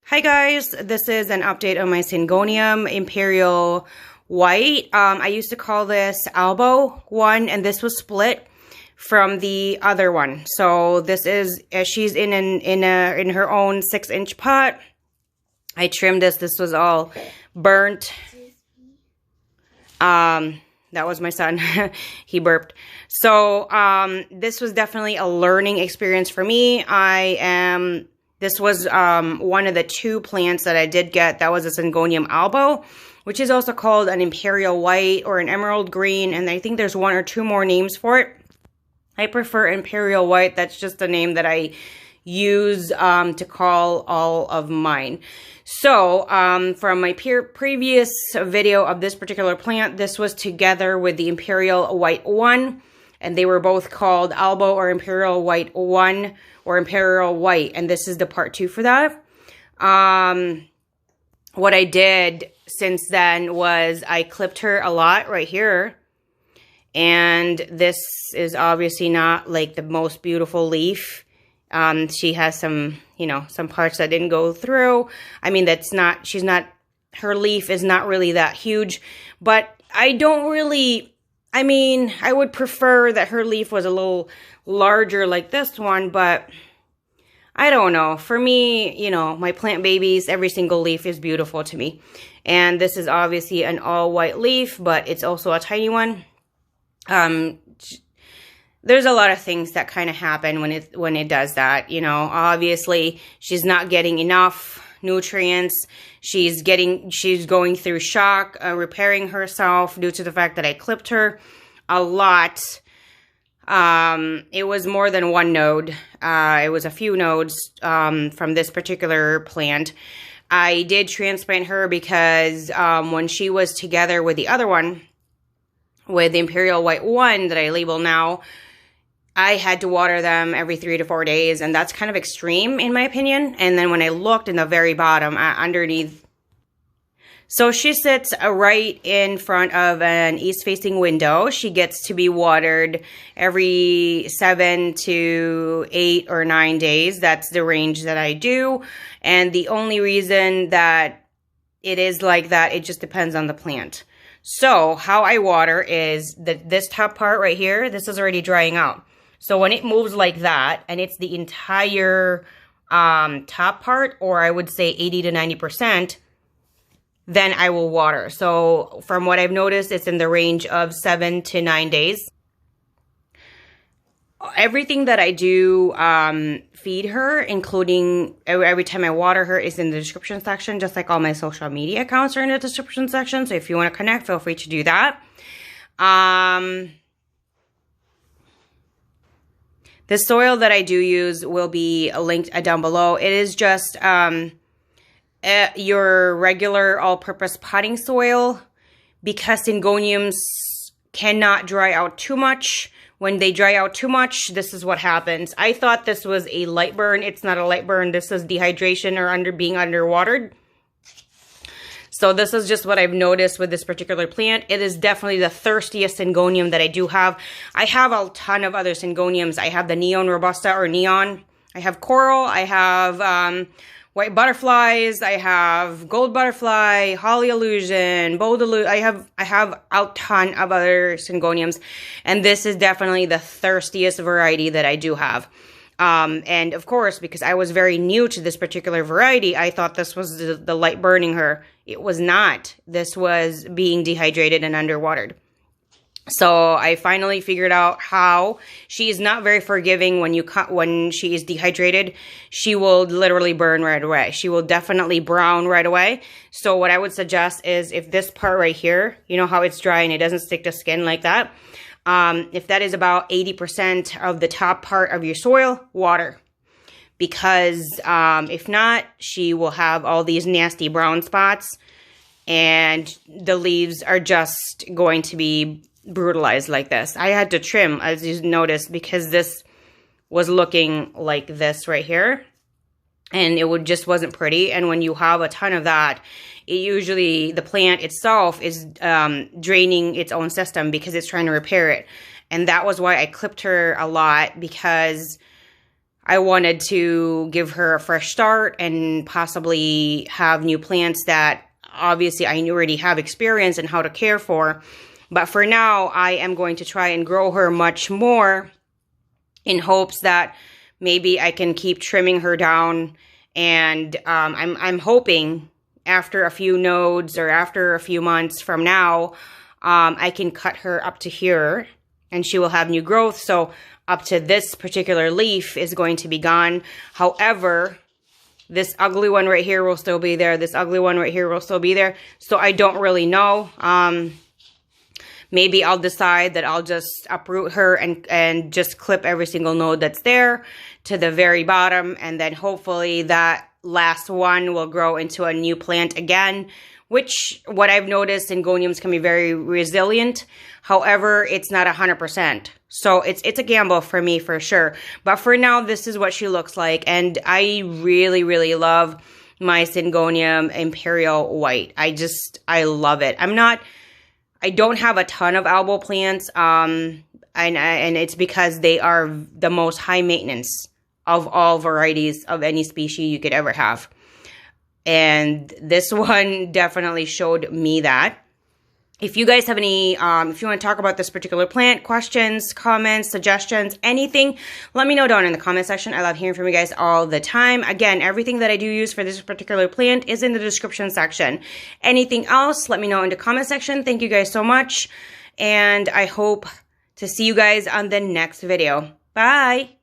Hi guys, this is an update on my Syngonium Imperial White. I used to call this Albo one, and this was split from the other one. So this is, she's in her own 6-inch pot. I trimmed this. This was all burnt. That was my son. He burped. So this was definitely a learning experience for me. This was one of the two plants that I did get. That was a Syngonium Albo, which is also called an Imperial White or an Emerald Green. And I think there's one or two more names for it. I prefer Imperial White. That's just the name that I use to call all of mine. So from my previous video of this particular plant, this was together with the Imperial White 1. And they were both called Albo or Imperial White 1 or Imperial White. And this is the part 2 for that. What I did since then was I clipped her a lot right here. And this is obviously not like the most beautiful leaf. She has some, some parts that didn't go through. I mean, her leaf is not really that huge. But I would prefer that her leaf was a little larger like this one, but I don't know. For me, my plant babies, every single leaf is beautiful to me. And this is obviously an all white leaf, but it's also a tiny one. There's a lot of things that kind of happen when it does that. Obviously she's not getting enough nutrients. She's going through shock, repairing herself due to the fact that I clipped her a lot. It was more than one node. It was a few nodes from this particular plant. I did transplant her because when she was together with the other one, with the Imperial White 1 that I label now, I had to water them every 3 to 4 days, and that's kind of extreme in my opinion. And then when I looked in the very bottom, underneath, so she sits right in front of an east-facing window. She gets to be watered every 7 to 8 or 9 days. That's the range that I do. And the only reason that it is like that, it just depends on the plant. So how I water is this top part right here, this is already drying out. So when it moves like that, and it's the entire top part, or I would say 80 to 90%, then I will water. So from what I've noticed, it's in the range of 7 to 9 days. Everything that I do feed her, including every time I water her, is in the description section, just like all my social media accounts are in the description section. So if you want to connect, feel free to do that. The soil that I do use will be linked down below. It is just your regular all-purpose potting soil, because Syngoniums cannot dry out too much. When they dry out too much, this is what happens. I thought this was a light burn. It's not a light burn. This is dehydration or being underwatered. So this is just what I've noticed with this particular plant. It is definitely the thirstiest Syngonium that I do have. I have a ton of other Syngoniums. I have the Neon Robusta or Neon. I have Coral. I have White Butterflies. I have Gold Butterfly, Holly Illusion, Bold Illusion. I have a ton of other Syngoniums. And this is definitely the thirstiest variety that I do have. And of course, because I was very new to this particular variety, I thought this was the light burning her. It was not. This was being dehydrated and underwatered. So I finally figured out how. She is not very forgiving when she is dehydrated. She will literally burn right away. She will definitely brown right away. So what I would suggest is, if this part right here, you know how it's dry and it doesn't stick to skin like that, if that is about 80% of the top part of your soil, water. Because if not, she will have all these nasty brown spots, and the leaves are just going to be brutalized like this. I had to trim, as you noticed, because this was looking like this right here, and it just wasn't pretty. And when you have a ton of that, the plant itself is draining its own system because it's trying to repair it. And that was why I clipped her a lot, because I wanted to give her a fresh start and possibly have new plants that obviously I already have experience in how to care for. But for now, I am going to try and grow her much more in hopes that maybe I can keep trimming her down. And I'm hoping after a few nodes or after a few months from now, I can cut her up to here and she will have new growth. So up to this particular leaf is going to be gone. However, this ugly one right here will still be there. This ugly one right here will still be there. So I don't really know. Maybe I'll decide that I'll just uproot her and just clip every single node that's there to the very bottom. And then hopefully that last one will grow into a new plant again, which what I've noticed, Syngoniums can be very resilient. However, it's not 100%. So it's a gamble for me for sure. But for now, this is what she looks like. And I really, really love my Syngonium Imperial White. I love it. I don't have a ton of Albo plants, and it's because they are the most high maintenance of all varieties of any species you could ever have. And this one definitely showed me that. If you guys have any, if you want to talk about this particular plant, questions, comments, suggestions, anything, let me know down in the comment section. I love hearing from you guys all the time. Again, everything that I do use for this particular plant is in the description section. Anything else, let me know in the comment section. Thank you guys so much. And I hope to see you guys on the next video. Bye.